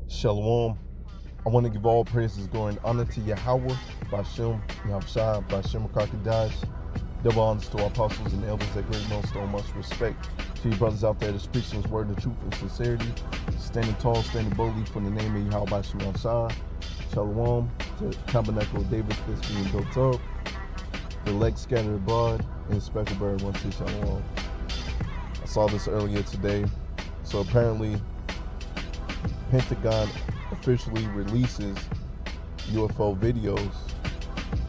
Shalom. I want to give all praises, glory, and honor to Yahweh, Bashem, Yahawashi, Bashem, Kakadash. Double honors to our apostles and elders at Great Millstone. Much respect to you brothers out there that's preaching His word, the truth, and sincerity. Standing tall, standing boldly for the name of Yahweh, Bashem, Yahawashi. Shalom to the tabernacle of David that's being built up. The legs scattered abroad, and speckled bird once say shalom. I saw this earlier today. So apparently, Pentagon officially releases UFO videos,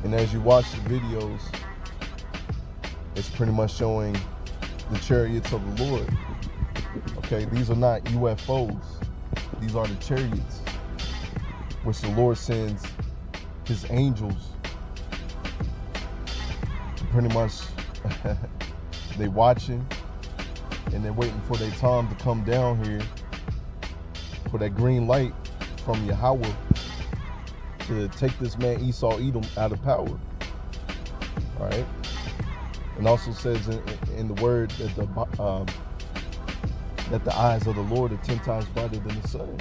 and as you watch the videos, it's pretty much showing the chariots of the Lord. Okay, these are not UFOs, these are the chariots which the Lord sends His angels to pretty much they watching and they're waiting for their time to come down here for that green light from Yahweh to take this man Esau Edom out of power. All right, and also says in the word that the eyes of the Lord are 10 times brighter than the sun.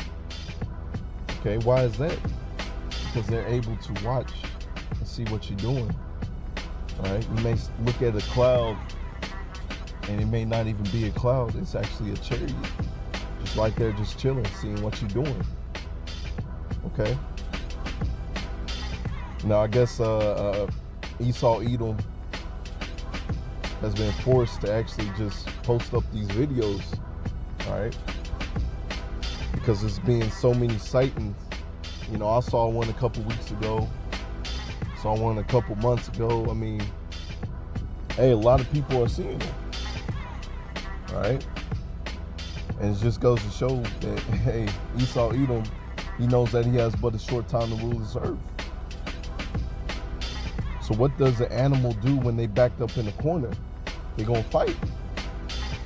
Okay, why is that? Because they're able to watch and see what you're doing. All right, you may look at a cloud and it may not even be a cloud, it's actually a chariot. Just right there, just chilling, seeing what you're doing. Okay. Now, I guess Esau Edom has been forced to actually just post up these videos, all right? Because there's been so many sightings. You know, I saw one a couple weeks ago, saw one a couple months ago. I mean, hey, a lot of people are seeing them, all right? And it just goes to show that, hey, Esau Edom, he knows that he has but a short time to rule this earth. So what does the animal do when they backed up in the corner? They're going to fight.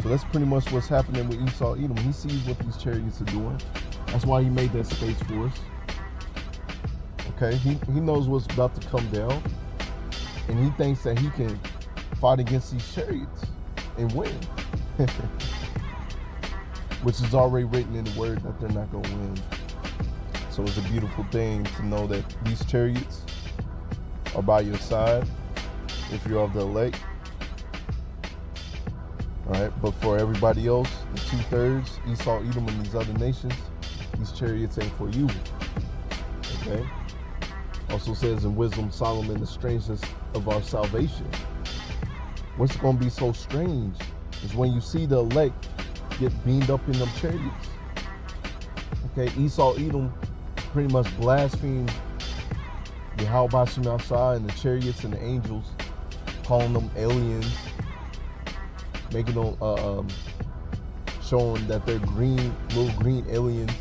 So that's pretty much what's happening with Esau Edom. He sees what these chariots are doing. That's why he made that space for us. Okay, he knows what's about to come down. And he thinks that he can fight against these chariots and win. Which is already written in the word that they're not going to win. So it's a beautiful thing to know that these chariots are by your side if you're of the elect. All right, but for everybody else, the 2/3, Esau, Edom, and these other nations, these chariots ain't for you. Okay. Also says in Wisdom, Solomon, the strangeness of our salvation. What's going to be so strange is when you see the elect get beamed up in them chariots. Okay, Esau Edom pretty much blasphemed Yahweh Bashem outside and the chariots and the angels, calling them aliens, making them showing that they're green, little green aliens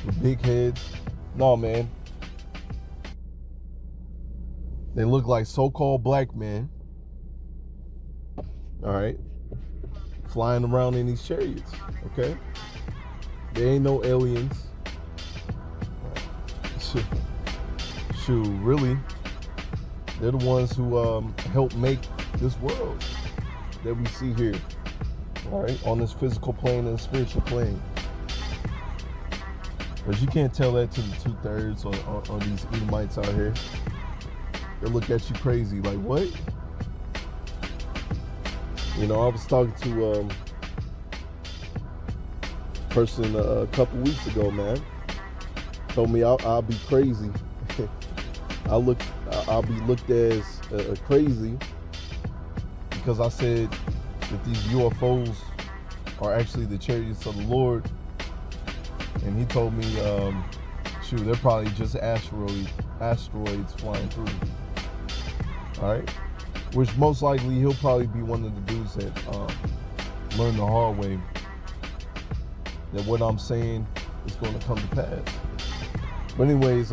with big heads. No, man, they look like so-called black men. All right, flying around in these chariots. Okay, they ain't no aliens. Shoot, really, they're the ones who help make this world that we see here. All right, on this physical plane and spiritual plane. But you can't tell that to the 2/3 or these Edomites out here. They look at you crazy, like what? You know, I was talking to a person a couple weeks ago, man. Told me I'll be crazy. I'll be looked as crazy because I said that these UFOs are actually the chariots of the Lord. And he told me, shoot, they're probably just asteroids flying through. All right. Which most likely he'll probably be one of the dudes that learned the hard way that what I'm saying is going to come to pass. But anyways,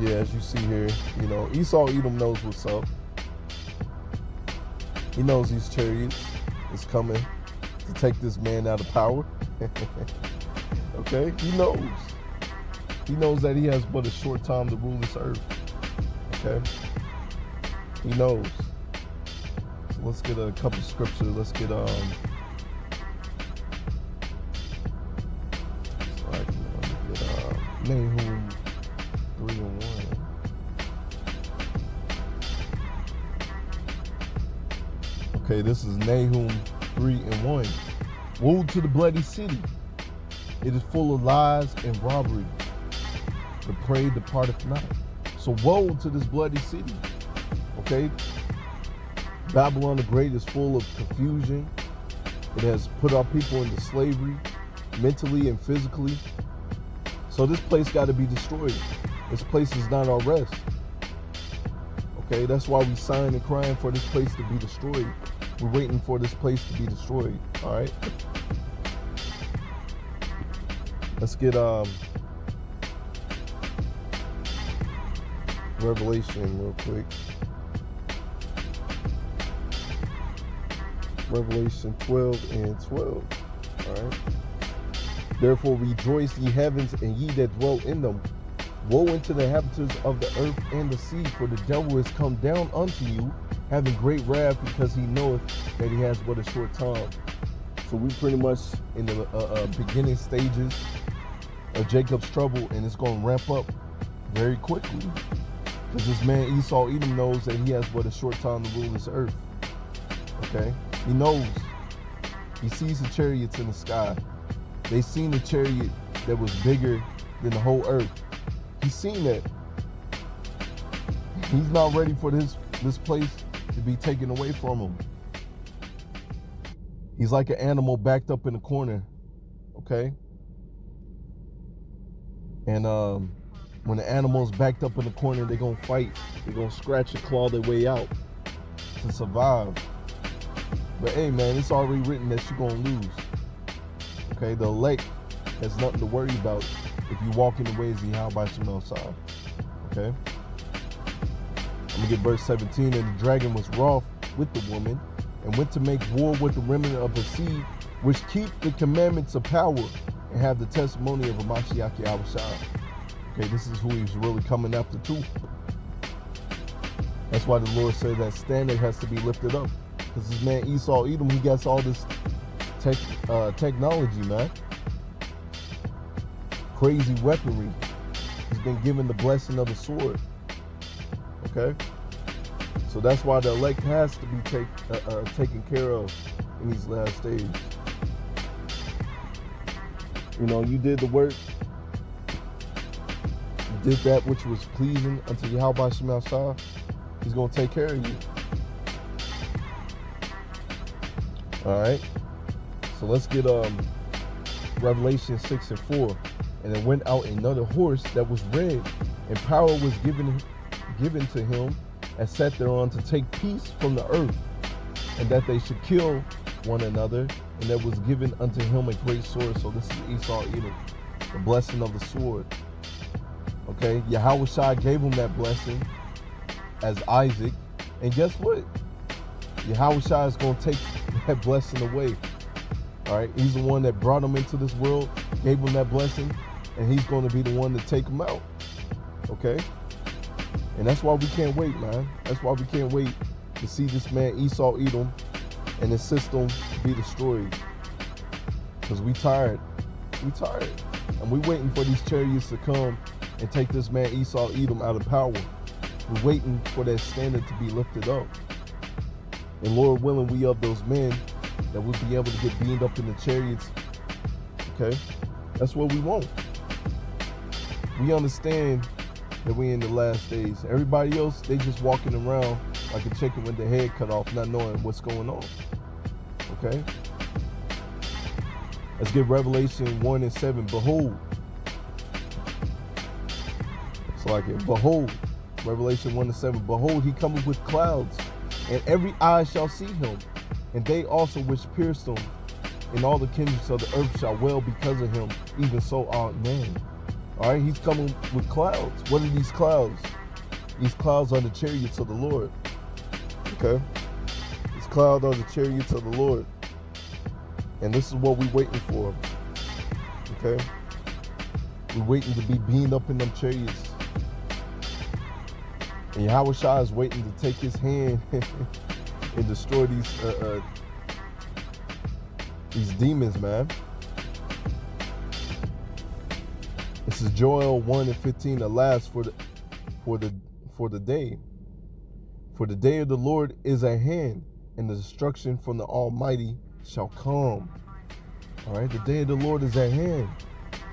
yeah, as you see here, you know, Esau Edom knows what's up. He knows these chariots is coming to take this man out of power. Okay, he knows. He knows that he has but a short time to rule this earth. Okay, he knows. So let's get a couple scriptures. Let's get Nahum 3:1. Okay, this is Nahum 3:1. Woe to the bloody city. It is full of lies and robbery. The prey departeth not. So woe to this bloody city. Okay? Babylon the Great is full of confusion. It has put our people into slavery, mentally and physically. So this place got to be destroyed. This place is not our rest. Okay, that's why we signed and crying for this place to be destroyed. We're waiting for this place to be destroyed. All right. Let's get Revelation real quick. Revelation 12:12. All right. Therefore rejoice, ye heavens, and ye that dwell in them. Woe unto the inhabitants of the earth and the sea, for the devil is come down unto you, having great wrath, because he knoweth that he has but a short time. So we pretty much in the beginning stages of Jacob's trouble, and it's going to ramp up very quickly, because this man Esau Edom knows that he has but a short time to rule this earth. Okay, he knows. He sees the chariots in the sky. They seen the chariot that was bigger than the whole earth. He's seen that. He's not ready for this place to be taken away from him. He's like an animal backed up in a corner. Okay? And when the animal's backed up in the corner, they're going to fight. They're going to scratch and claw their way out to survive. But hey, man, it's already written that you're going to lose. Okay? The elect has nothing to worry about if you walk in the ways of Yahawashi. Okay? I'm going to get verse 17. And the dragon was wroth with the woman, and went to make war with the remnant of her seed, which keep the commandments of power, and have the testimony of a Mashiach Yahawashi. Okay, this is who he's really coming after too. That's why the Lord said that standard has to be lifted up. Because this man Esau Edom, he gets all this technology, man. Crazy weaponry. He's been given the blessing of the sword. Okay? So that's why the elect has to be taken care of in these last days. You know, you did the work. You did that which was pleasing unto Yahawashi. He's going to take care of you. All right. So let's get Revelation 6:4. And there went out another horse that was red, and power was given to him, and sat thereon to take peace from the earth, and that they should kill one another. And there was given unto him a great sword. So this is Esau Edom, the blessing of the sword. Okay, Yahawashi gave him that blessing as Isaac, and guess what? Yahawashi is going to take that blessing away. All right, he's the one that brought him into this world, gave him that blessing, and he's going to be the one to take him out. Okay, and that's why we can't wait, man. That's why we can't wait to see this man Esau Edom and his system be destroyed. Because we tired. We tired. And we waiting for these chariots to come and take this man Esau Edom out of power. We're waiting for that standard to be lifted up. And Lord willing, we of those men that will be able to get beamed up in the chariots. Okay? That's what we want. We understand that we're in the last days. Everybody else, they just walking around like a chicken with their head cut off, not knowing what's going on. Okay? Let's get Revelation 1:7. Behold. It's like it. Behold. Revelation 1:7. Behold, he cometh with clouds, and every eye shall see him, and they also which pierced him, and all the kindreds of the earth shall wail because of him, even so art man. All right, he's coming with clouds. What are these clouds? These clouds are the chariots of the Lord. Okay? These clouds are the chariots of the Lord. And this is what we're waiting for. Okay? We're waiting to be beamed up in them chariots. And Yahawashi is waiting to take his hand and destroy these demons, man. It This is Joel 1:15. Alas, for the day. For the day of the Lord is at hand, and the destruction from the Almighty shall come. All right, the day of the Lord is at hand.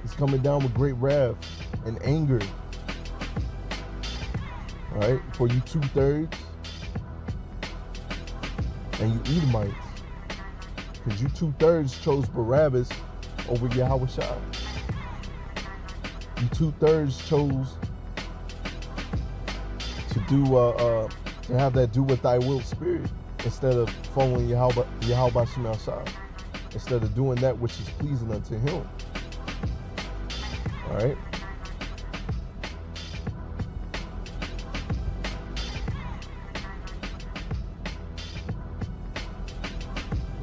He's coming down with great wrath and anger. All right, for you 2/3 and you Edomites, because you 2/3 chose Barabbas over Yahawashi. You 2/3 chose to do to have that do what thy will spirit instead of following Yahawashi, instead of doing that which is pleasing unto him. All right.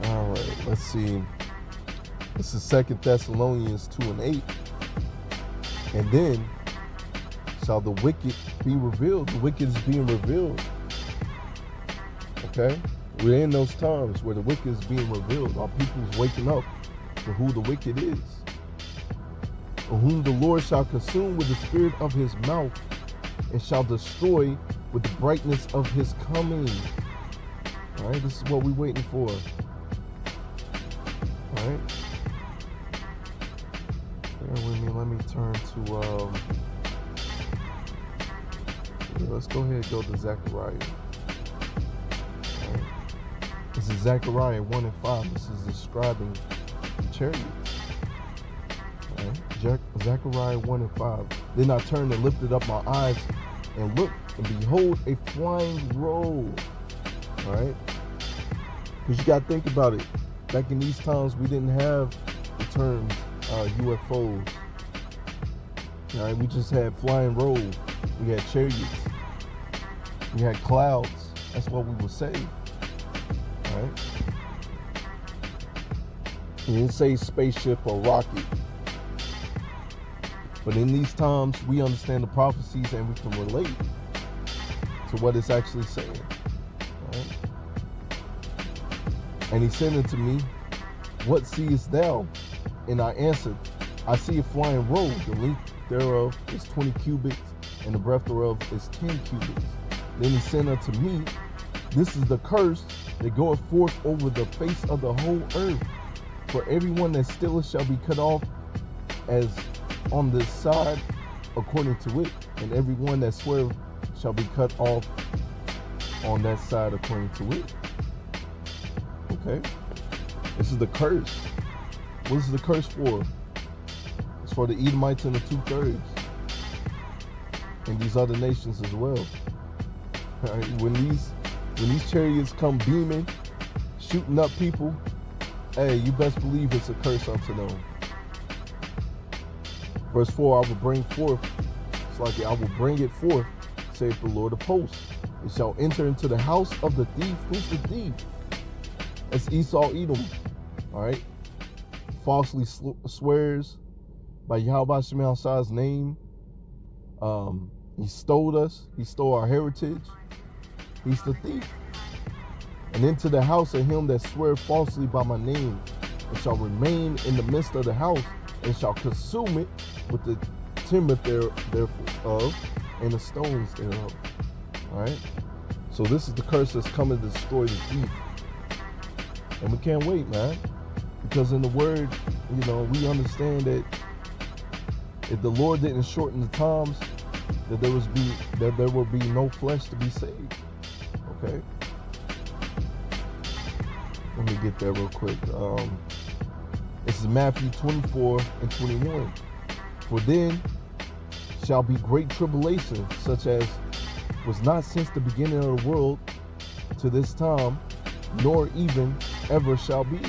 All right. Let's see. This is 2 Thessalonians 2:8. And then shall the wicked be revealed. The wicked is being revealed. Okay? We're in those times where the wicked is being revealed. Our people's waking up to who the wicked is. Whom the Lord shall consume with the spirit of his mouth, and shall destroy with the brightness of his coming. All right, this is what we're waiting for. All right. Bear with me. Let me turn to. Let's go ahead and go to Zechariah. All right. This is Zechariah 1:5. This is describing the chariots. Zechariah 1:5. Then I turned and lifted up my eyes and looked, and behold, a flying roll. All right? Because you got to think about it. Back in these times, we didn't have the term UFOs. All right? We just had flying roll. We had chariots. We had clouds. That's what we would say. All right? It didn't say spaceship or rocket. But in these times, we understand the prophecies and we can relate to what it's actually saying. Right? And he said unto me, what seest thou? And I answered, I see a flying roll. The length thereof is 20 cubits, and the breadth thereof is 10 cubits. Then he said unto me, this is the curse that goeth forth over the face of the whole earth. For everyone that stealeth shall be cut off as on this side according to it, and everyone that sweareth shall be cut off on that side according to it. Okay, this is the curse. What is the curse for? It's for the Edomites and the 2/3 and these other nations as well. Right? When these chariots come beaming, shooting up people, hey, you best believe it's a curse unto them. Verse 4, I will bring forth, it's like I will bring it forth, saith the Lord of hosts. It shall enter into the house of the thief. Who's the thief? It's Esau Edom. All right. Falsely swears by Yahawashi name. He stole us. He stole our heritage. He's the thief. And into the house of him that swear falsely by my name, and shall remain in the midst of the house, and shall consume it with the timber thereof and the stones thereof. All right. So this is the curse that's coming to destroy the thief, and we can't wait, man, because in the word, we understand that if the Lord didn't shorten the times, that there will be no flesh to be saved. Okay. Let me get there real quick. This is Matthew 24:21. For then shall be great tribulation, such as was not since the beginning of the world to this time, nor even ever shall be.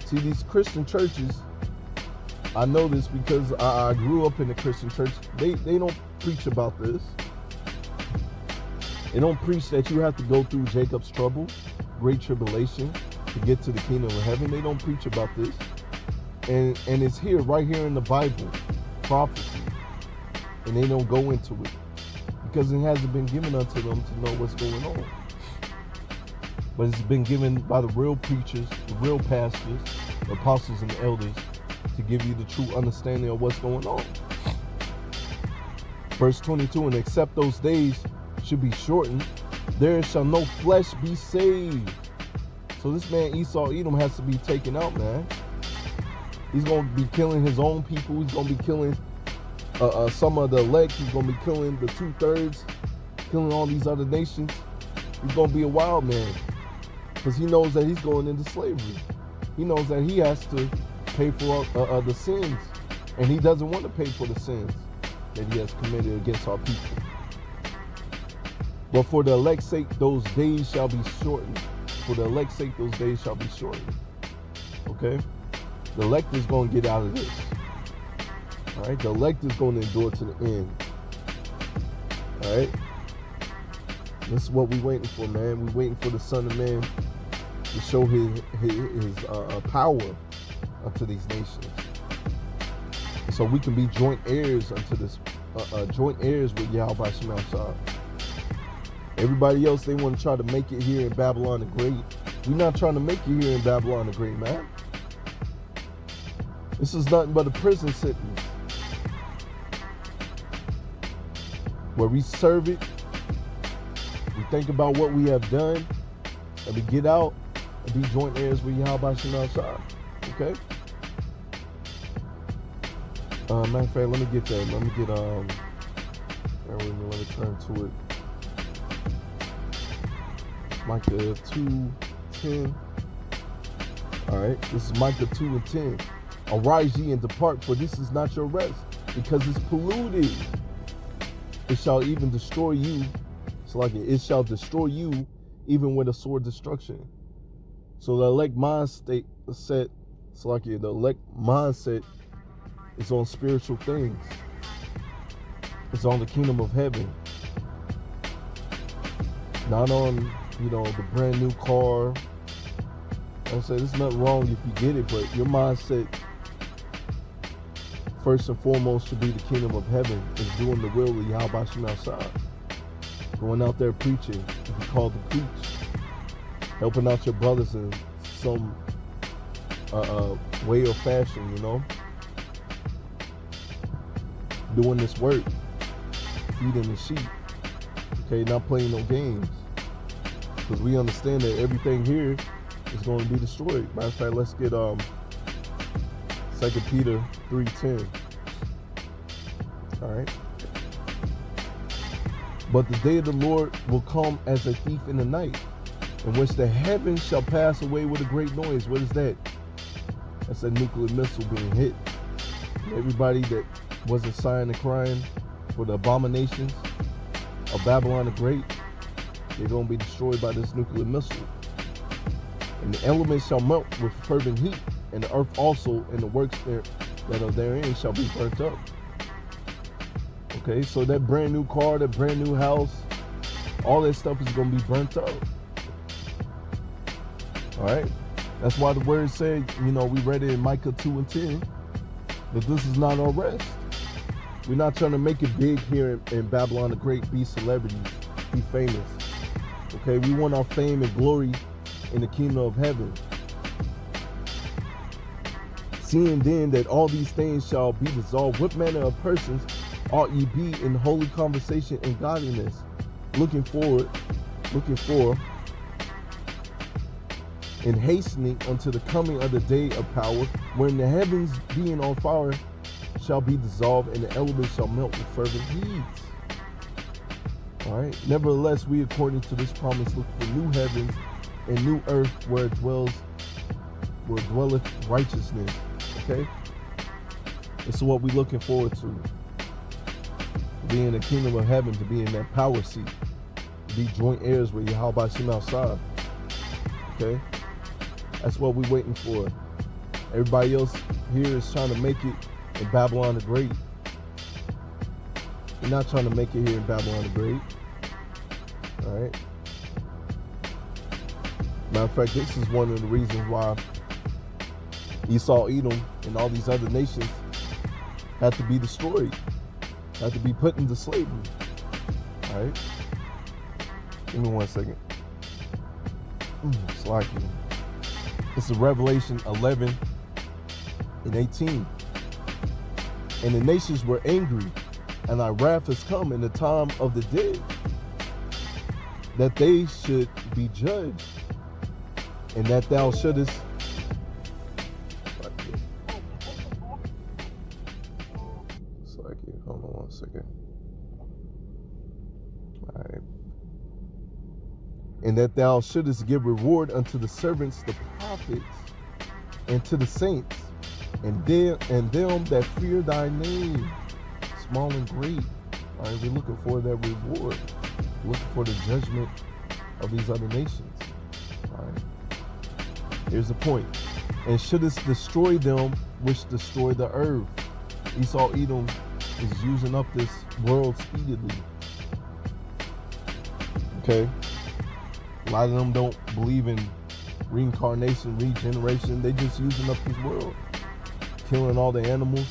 See, these Christian churches, I know this because I grew up in a Christian church. They don't preach about this. They don't preach that you have to go through Jacob's trouble, great tribulation, to get to the kingdom of heaven. They don't preach about this. And it's here, right here in the Bible, prophecy. And they don't go into it because it hasn't been given unto them to know what's going on. But it's been given by the real preachers, the real pastors, the apostles and the elders, to give you the true understanding of what's going on. Verse 22, and except those days should be shortened, there shall no flesh be saved. So this man Esau Edom has to be taken out, man. He's going to be killing his own people. He's going to be killing some of the elect. He's going to be killing the 2/3, killing all these other nations. He's going to be a wild man because he knows that he's going into slavery. He knows that he has to pay for the sins, and he doesn't want to pay for the sins that he has committed against our people. But for the elect's sake, those days shall be shortened. For the elect's sake, those days shall be shortened. Okay? The elect is going to get out of this. All right? The elect is going to endure to the end. All right? This is what we're waiting for, man. We're waiting for the Son of Man to show his power unto these nations. So we can be joint heirs unto this, joint heirs with Yahawashi. Everybody else, they want to try to make it here in Babylon the Great. We're not trying to make it here in Babylon the Great, man. This is nothing but a prison sentence where we serve it, we think about what we have done, and we get out and be joint heirs with Yahawashi. Okay? Matter of fact, let me get that. Let me get, let me turn to it. Micah 2:10. All right, this is Micah 2:10. Arise ye and depart, for this is not your rest, because it's polluted. It shall even destroy you. So like it shall destroy you, even with a sword destruction. So the elect mindset, the elect mindset is on spiritual things. It's on the kingdom of heaven, not on, the brand new car. I say there's nothing wrong if you get it, but your mindset, first and foremost, should be the kingdom of heaven. Is doing the will of Yahawashi. Going out there preaching, if you're called to preach, helping out your brothers in some way or fashion, doing this work, feeding the sheep. Okay, not playing no games. Because we understand that everything here is going to be destroyed. Matter of fact, let's get 2 Peter 3:10. All right. But the day of the Lord will come as a thief in the night, in which the heavens shall pass away with a great noise. What is that? That's a nuclear missile being hit. Everybody that wasn't sighing and crying for the abominations of Babylon the Great, they're going to be destroyed by this nuclear missile. And the elements shall melt with fervent heat, and the earth also and the works that are therein shall be burnt up. Okay, so that brand new car, that brand new house, all that stuff is going to be burnt up. All right, that's why the word said, we read it in Micah 2:10, that this is not our rest. We're not trying to make it big here in Babylon the Great, be celebrities, be famous. Okay, we want our fame and glory in the kingdom of heaven. Seeing then that all these things shall be dissolved, what manner of persons ought ye be in holy conversation and godliness, looking for, and hastening unto the coming of the day of power, when the heavens being on fire shall be dissolved, and the elements shall melt with fervent heat. All right. Nevertheless, we, according to this promise, look for new heavens and new earth, where dwelleth righteousness. Okay. This is what we're looking forward to be in the kingdom of heaven, to be in that power seat, to be joint heirs with Yahawashi. Okay. That's what we're waiting for. Everybody else here is trying to make it in Babylon the Great. You're not trying to make it here in Babylon the Great. All right. Matter of fact, this is one of the reasons why Esau, Edom, and all these other nations had to be destroyed, had to be put into slavery. All right. Give me 1 second. It's like it's in Revelation 11:18. And the nations were angry and thy wrath is come in the time of the dead, that they should be judged, and that thou shouldest hold on one second. All right. And that thou shouldest give reward unto the servants, the prophets, and to the saints, and them that fear thy name, small and great. All right, we're looking for that reward. We're looking for the judgment of these other nations. All right. Here's the point. And shouldest destroy them which destroy the earth. Esau, Edom is using up this world speedily. Okay? A lot of them don't believe in reincarnation, regeneration. They just using up this world. Killing all the animals.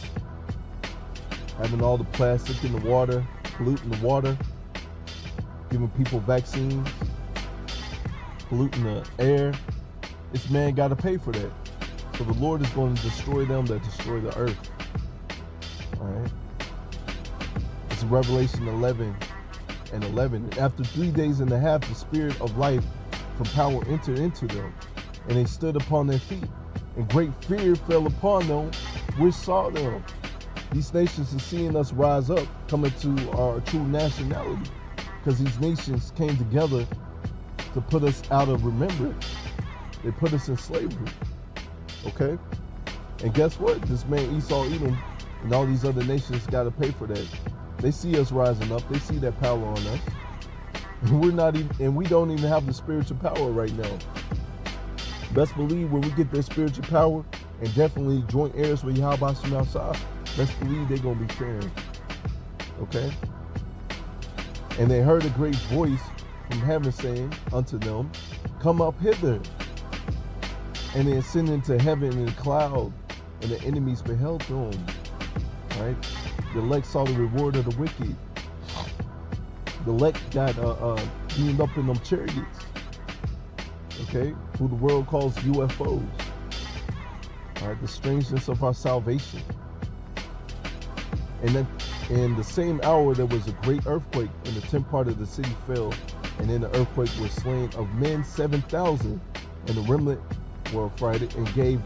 Having all the plastic in the water. Polluting the water. Giving people vaccines. Polluting the air. This man got to pay for that. So the Lord is going to destroy them that destroy the earth. Alright? It's Revelation 11:11. After 3 days and a half, the spirit of life from power entered into them, and they stood upon their feet, and great fear fell upon them which saw them. These nations are seeing us rise up, coming to our true nationality, because these nations came together to put us out of remembrance. They put us in slavery. Okay? And guess what? This man Esau, Edom, and all these other nations got to pay for that. They see us rising up. They see that power on us. And we're not even, and we don't even have the spiritual power right now. Best believe when we get that spiritual power, and definitely joint heirs with Yahawashi outside, best believe they're going to be fearing. Okay? And they heard a great voice from heaven saying unto them, come up hither. And they ascended into heaven in a cloud, and the enemies beheld them. Right? The elect saw the reward of the wicked. The elect got beamed up in them chariots. Okay? Who the world calls UFOs. All right? The strangeness of our salvation. And then in the same hour there was a great earthquake, and the 10th part of the city fell, and in the earthquake were slain of men 7,000, and the remnant were affrighted and gave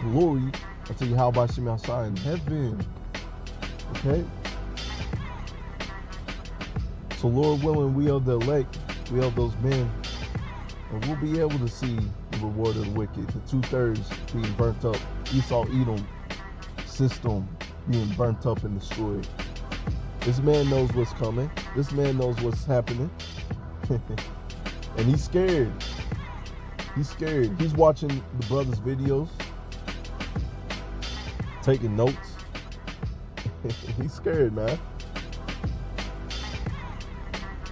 glory unto Yahawashi outside in heaven. Okay? So Lord willing, we are the elect, we are those men, and we'll be able to see the reward of the wicked, the 2/3 being burnt up, Esau Edom system being burnt up and destroyed. This man knows what's coming. This man knows what's happening. And he's scared. He's scared. He's watching the brother's videos, taking notes. He's scared, man.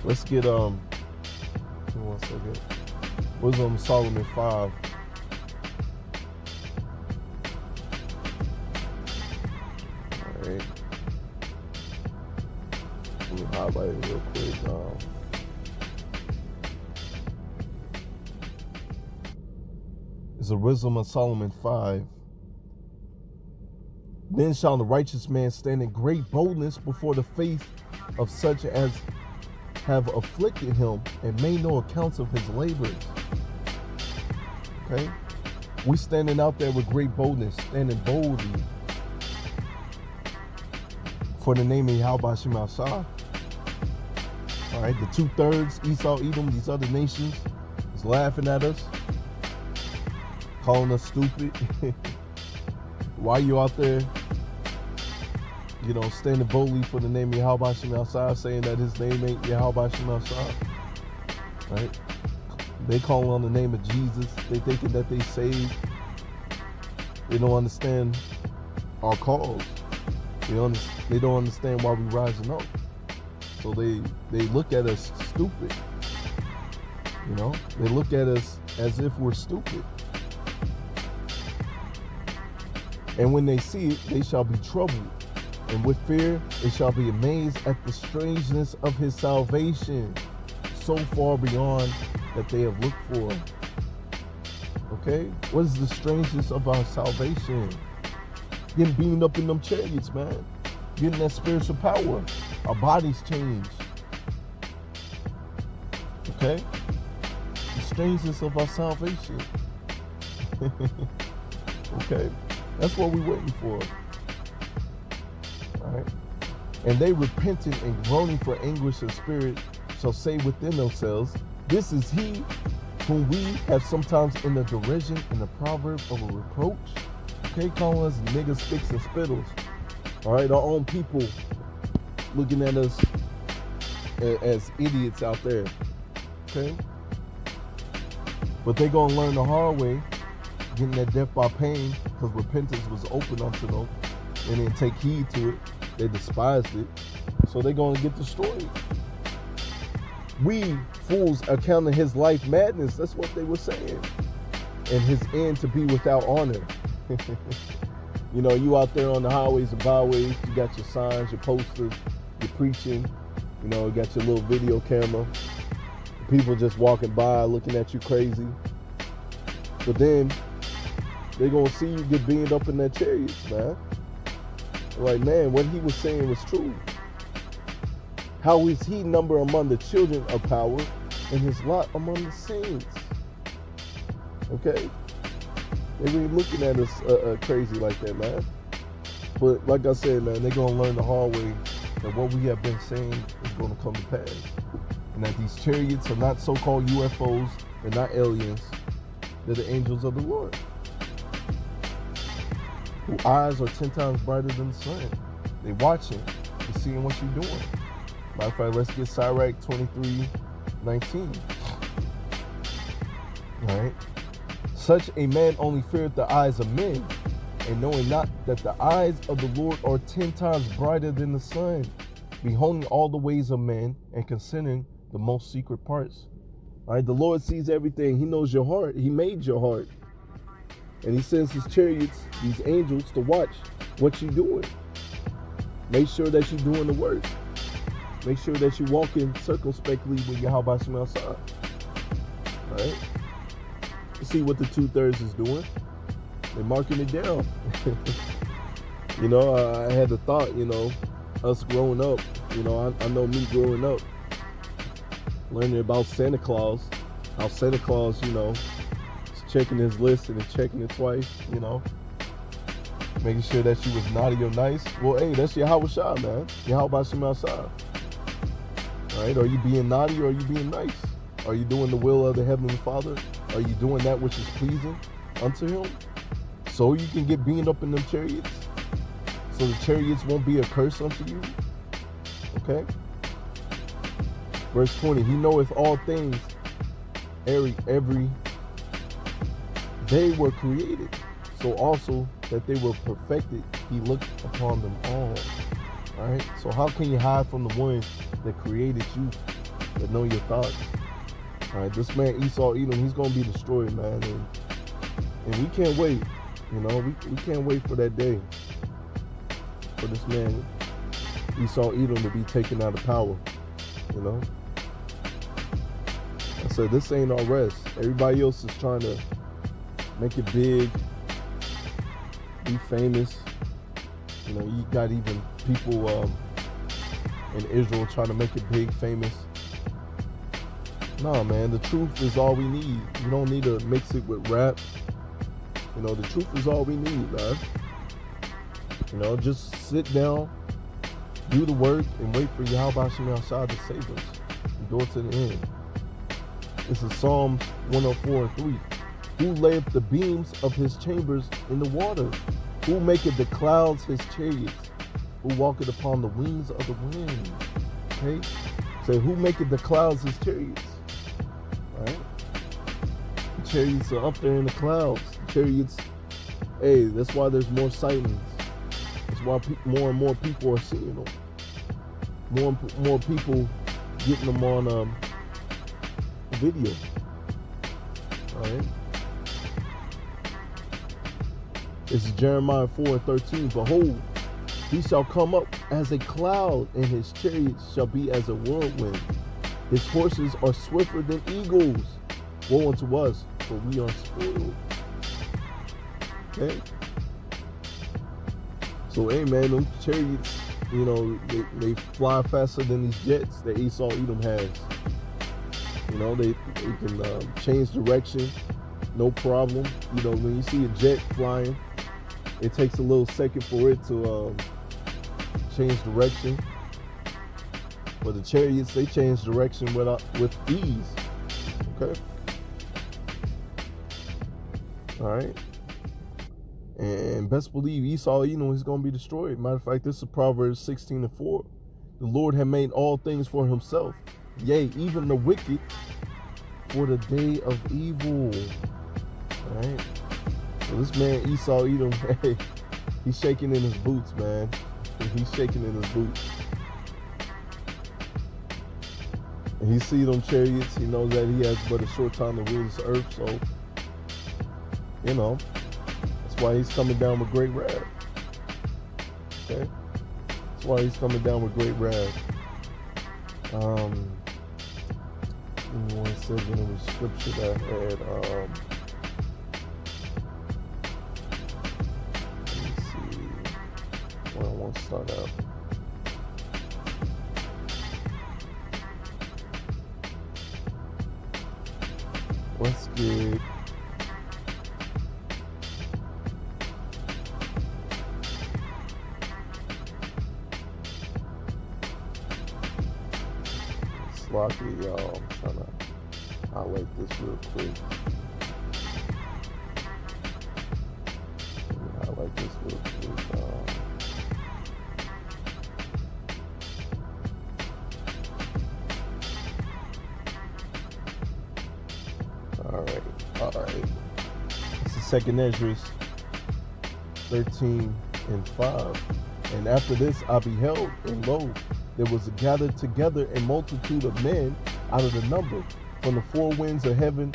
Let's get give me 1 second. Wisdom Solomon 5. Alright. Let me highlight it real quick. It's a Wisdom of Solomon 5. Then shall the righteous man stand in great boldness before the face of such as have afflicted him, and made no accounts of his labors. Okay? We standing out there with great boldness, standing boldly for the name of Yahawashi Mashah. All right, the 2/3, Esau, Edom, these other nations is laughing at us, calling us stupid. Why you out there, standing boldly for the name of Yahawashi outside, saying that his name ain't Yahawashi outside? Right? They calling on the name of Jesus. They thinking that they saved. They don't understand our cause. They don't understand why we rising up. So they look at us stupid. They look at us as if we're stupid. And when they see it, they shall be troubled. And with fear, they shall be amazed at the strangeness of his salvation, so far beyond that they have looked for. Okay? What is the strangeness of our salvation? Getting beamed up in them chariots, man. getting that spiritual power. Our bodies change. Okay? The strangeness of our salvation. Okay? That's what we're waiting for. Alright? And they repenting and groaning for anguish of spirit shall say within themselves, this is he whom we have sometimes in the derision and the proverb of a reproach. Okay, calling us niggas, sticks, and spittles. Alright, our own people looking at us as idiots out there. Okay? But they gonna learn the hard way, getting that death by pain, because repentance was open unto them. They didn't take heed to it. They despised it. So they're gonna get destroyed. We fools accounting his life madness. That's what they were saying. And his end to be without honor. You know, you out there on the highways and byways, you got your signs, your posters, you're preaching, you know, you got your little video camera. People just walking by looking at you crazy. But then they're going to see you get beamed up in their chariots, man. Like, man, what he was saying was true. How is he number among the children of power and his lot among the saints? Okay? They be looking at us crazy like that, man. But like I said, man, they're going to learn the hard way that what we have been saying is going to come to pass. And that these chariots are not so-called UFOs, they're not aliens, they're the angels of the Lord. Whose eyes are 10 times brighter than the sun. They watching, they seeing what you're doing. Matter of fact, let's get Sirach 23:19. All right. Such a man only feareth the eyes of men, and knowing not that the eyes of the Lord are 10 times brighter than the sun, beholding all the ways of men and considering the most secret parts. All right, the Lord sees everything. He knows your heart. He made your heart. And he sends his chariots, these angels, to watch what you're doing. Make sure that you're doing the work. Make sure that you're walking circumspectly with Yahawashi outside. All right? See what the 2/3 is doing. They're marking it down. You know, I had the thought, you know, us growing up, you know, I know me growing up, learning about Santa Claus, how Santa Claus, you know, is checking his list and checking it twice, you know, making sure that she was naughty or nice. Well, hey, that's Yahawashi, man. Yahawashi outside. All right, are you being naughty or are you being nice? Are you doing the will of the Heavenly Father? Are you doing that which is pleasing unto him? So you can get beamed up in them chariots? So the chariots won't be a curse unto you? Okay? Verse 20, he knoweth all things, every they were created, so also that they were perfected, he looked upon them all. All right? So how can you hide from the one that created you, that know your thoughts? All right, this man Esau Edom, he's going to be destroyed, man. And we can't wait. You know, we can't wait for that day. For this man Esau Edom to be taken out of power. You know? I said, this ain't our rest. Everybody else is trying to make it big, be famous. You know, you got even people in Israel trying to make it big, famous. No, man, the truth is all we need. You don't need to mix it with rap. You know, the truth is all we need, man. You know, just sit down, do the work, and wait for Yahawashi outside to save us. And go to the end. This is Psalm 104:3. Who layeth the beams of his chambers in the waters? Who maketh the clouds his chariots? Who walketh upon the wings of the wind? Okay? Say, who maketh the clouds his chariots? Right? The chariots are up there in the clouds. The chariots, hey, that's why there's more sightings. That's why more and more people are seeing them. More people getting them on video. All right. This is Jeremiah 4:13. Behold, he shall come up as a cloud, and his chariots shall be as a whirlwind. His horses are swifter than eagles. Woe unto us, for we are spoiled. Okay? So, hey, man, them chariots, they fly faster than these jets that Esau Edom has. They can change direction, no problem. When you see a jet flying, it takes a little second for it to change direction. But the chariots, they change direction with ease. Okay. All right. And best believe Esau, is going to be destroyed. Matter of fact, this is Proverbs 16:4. The Lord had made all things for himself, yea, even the wicked for the day of evil. All right. So this man Esau Edom, hey, he's shaking in his boots, man. He's shaking in his boots. And he sees them chariots. He knows that he has but a short time to rule this earth. So, that's why he's coming down with great wrath. Okay? That's why he's coming down with great wrath. Give me 1 second of the scripture that I had. Let me see where I want to start out. Let's get sloppy, y'all. I'm trying to highlight this real quick. Let me highlight this real quick. All right. This is 2 Ezra 13:5. And after this I beheld, and lo, there was gathered together a multitude of men out of the number from the four winds of heaven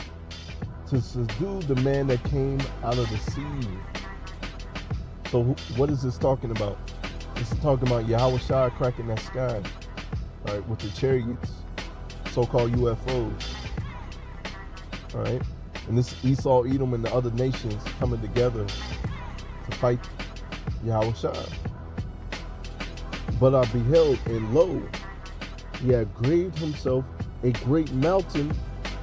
to subdue the man that came out of the sea. So what is this talking about? This is talking about Yahawashi cracking that sky, all right, with the chariots, so-called UFOs. All right. And this Esau, Edom, and the other nations coming together to fight Yahawashi. But I beheld, and lo, he had graved himself a great mountain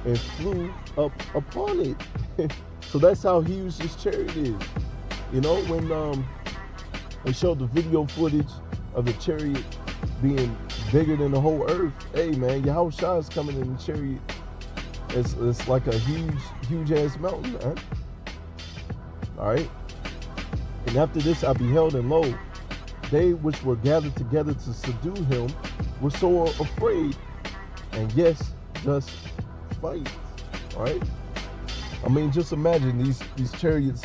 and flew up upon it. So that's how huge this chariot is. When they showed the video footage of the chariot being bigger than the whole earth, hey man, Yahawashi is coming in the chariot. It's like a huge ass mountain, man. All right. And after this I beheld, and lo, they which were gathered together to subdue him were so afraid, and yes, just fight. All right. I mean, just imagine these chariots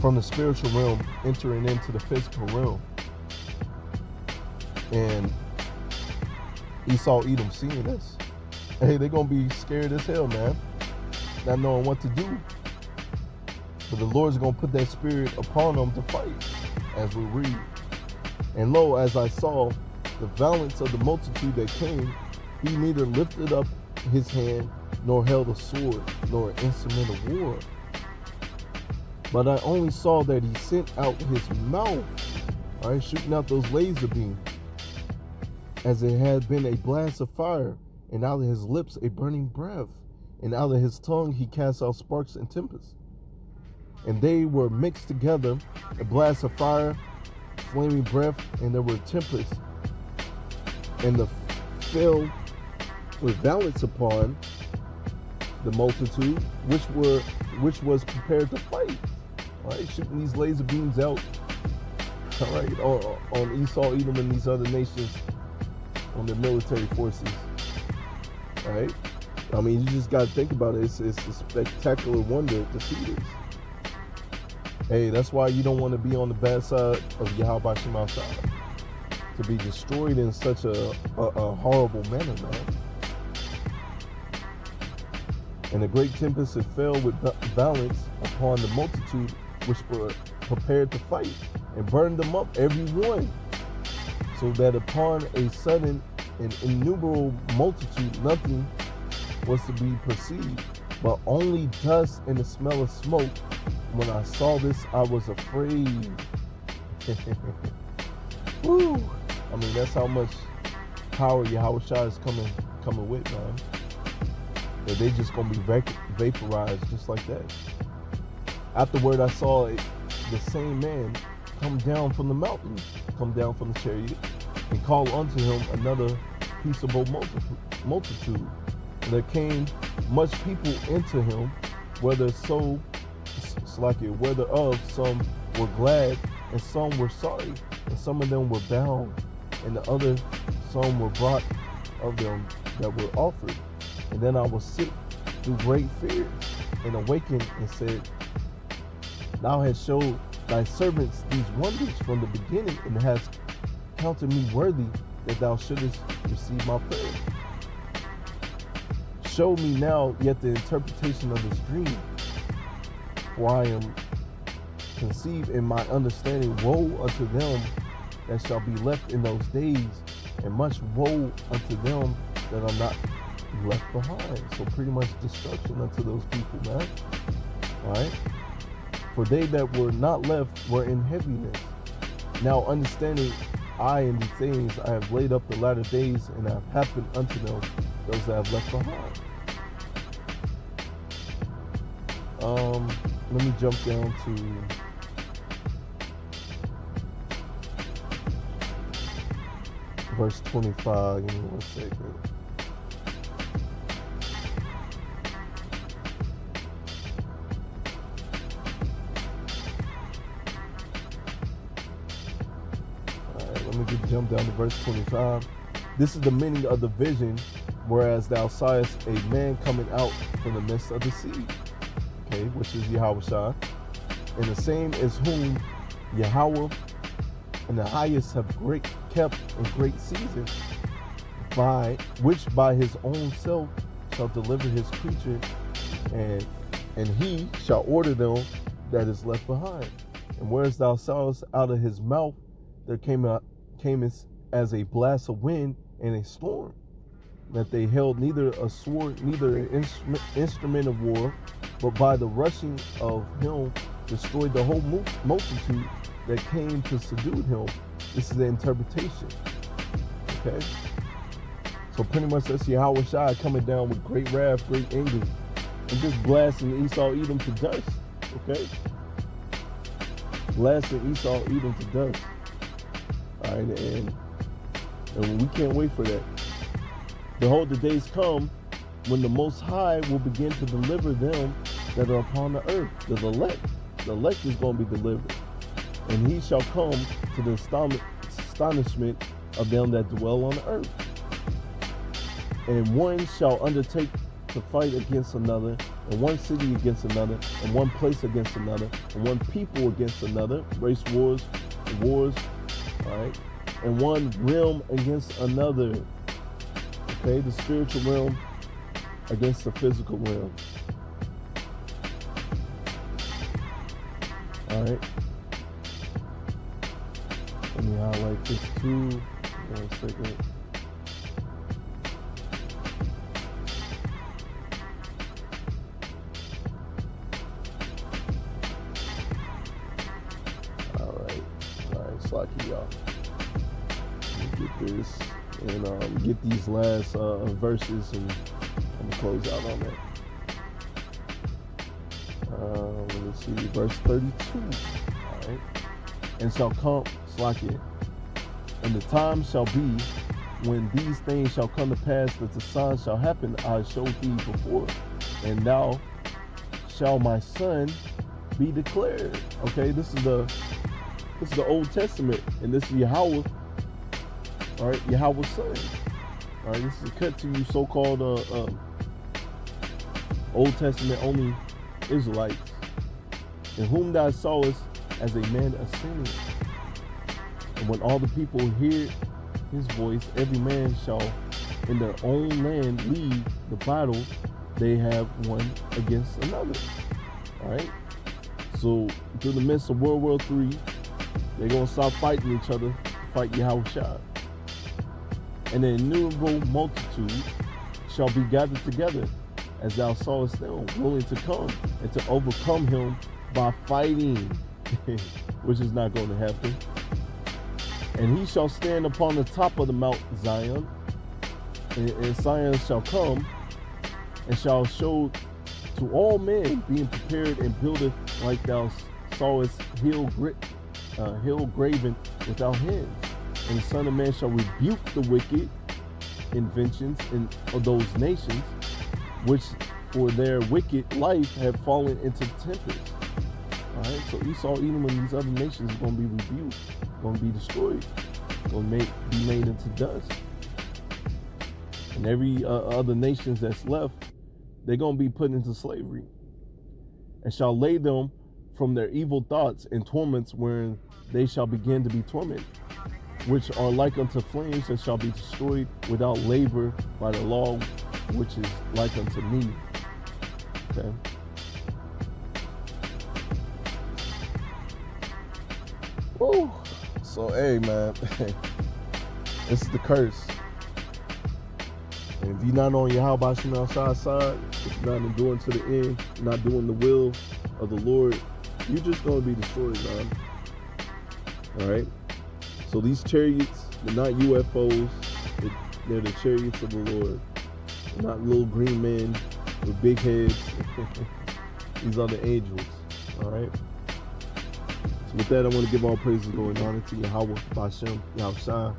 from the spiritual realm entering into the physical realm, and Esau Edom seeing this. Hey, they're going to be scared as hell, man. Not knowing what to do. But the Lord's going to put that spirit upon them to fight, as we read. And lo, as I saw the violence of the multitude that came, he neither lifted up his hand, nor held a sword, nor an instrument of war. But I only saw that he sent out his mouth, all right, shooting out those laser beams, as it had been a blast of fire, and out of his lips a burning breath, and out of his tongue he cast out sparks and tempests. And they were mixed together, a blast of fire, flaming breath, and there were tempests. And the fell with violence upon the multitude, which was prepared to fight. All right, shooting these laser beams out. All right, on Esau, Edom, and these other nations, on their military forces. All right, I mean, you just got to think about it. It's a spectacular wonder to see this. Hey, that's why you don't want to be on the bad side of Yahawashi Mashiach, to be destroyed in such a horrible manner, man. And a great tempest it fell with violence upon the multitude which were prepared to fight, and burned them up every one, so that upon a sudden and innumerable multitude nothing was to be perceived, but only dust and the smell of smoke. When I saw this, I was afraid. Woo! I mean, that's how much power Yahawashi is coming with, man. That they just gonna be vaporized just like that. Afterward, I saw the same man come down from the mountain, come down from the chariot, and call unto him another peaceable multitude. And there came much people into him, whether of some were glad, and some were sorry, and some of them were bound, and the other some were brought of them that were offered. And then I was sick through great fear, and awakened and said, Thou hast showed thy servants these wonders from the beginning, and hast counted me worthy that thou shouldest receive my prayer. Show me now yet the interpretation of this dream, for I am conceived in my understanding. Woe unto them that shall be left in those days, and much woe unto them that are not left behind. So pretty much destruction unto those people, man. All right? For they that were not left were in heaviness. Now understanding I in these things I have laid up the latter days, and have happened unto them those that have left behind. Let me jump down to verse 25. Give me 1 second. Jump down to verse 25. This is the meaning of the vision, whereas thou sawest a man coming out from the midst of the sea, okay, which is Yahawashi, and the same is whom Yahweh and the highest have kept in great season, which by his own self shall deliver his creature, and he shall order them that is left behind. And whereas thou sawest out of his mouth there came as a blast of wind and a storm, that they held neither a sword, neither an instrument of war, but by the rushing of him destroyed the whole multitude that came to subdue him. This is the interpretation. Okay? So pretty much that's Yahawashi coming down with great wrath, great anger, and just blasting Esau, Edom to dust. Okay? Blasting Esau, Edom to dust. All right, and we can't wait for that. Behold, the days come when the Most High will begin to deliver them that are upon the earth. The elect is going to be delivered. And he shall come to the astonishment of them that dwell on the earth. And one shall undertake to fight against another, and one city against another, and one place against another, and one people against another, race wars, all right, and one realm against another. Okay, the spiritual realm against the physical realm. All right. Let me highlight this too. 1 second. Slacky, y'all. Let me get this and get these last verses, and I'm gonna close out on that. Let me see, verse 32. All right. And shall come, Slacky, and the time shall be when these things shall come to pass, that the sign shall happen I showed thee before, and now shall my son be declared. Okay, this is the Old Testament, and this is Yahweh. All right, Yahweh's son. All right, this is a cut to you so-called Old Testament only Israelites, in whom thou sawest as a man ascending. And when all the people hear his voice, every man shall in their own land leave the battle they have one against another. All right, so through the midst of World War III, they're going to stop fighting each other to fight Yahawashi. And an innumerable multitude shall be gathered together, as thou sawest them, willing to come and to overcome him by fighting, which is not going to happen. And he shall stand upon the top of the Mount Zion, and Zion shall come, and shall show to all men, being prepared and buildeth like thou sawest hill graven without hands. And the Son of Man shall rebuke the wicked inventions of those nations, which for their wicked life have fallen into tempest. All right, so Esau, Edom, and these other nations are going to be rebuked, going to be destroyed, going to be made into dust. And every other nations that's left, they're going to be put into slavery, and shall lay them from their evil thoughts and torments, wherein they shall begin to be tormented, which are like unto flames, and shall be destroyed without labor by the law, which is like unto me. Okay. Woo. So, hey, man, this is the curse. And if you're not on Yahawashi outside side, if you're not enduring to the end, not doing the will of the Lord, you're just going to be destroyed, man. All right. So these chariots, they're not UFOs. They're the chariots of the Lord. They're not little green men with big heads. These are the angels. All right. So with that, I want to give all praises, glory, and honor to Yahweh, Bashem, Yahushua,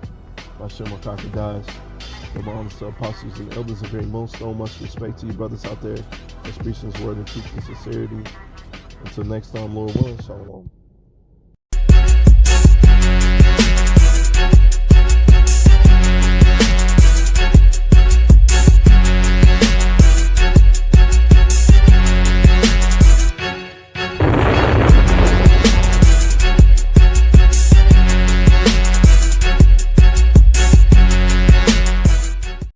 Bashem, Akakadaz. Double honors to apostles and elders of great millstone. Much respect to you brothers out there that's preaching His word in truth and sincerity. Until next time, Lord willing, shalom.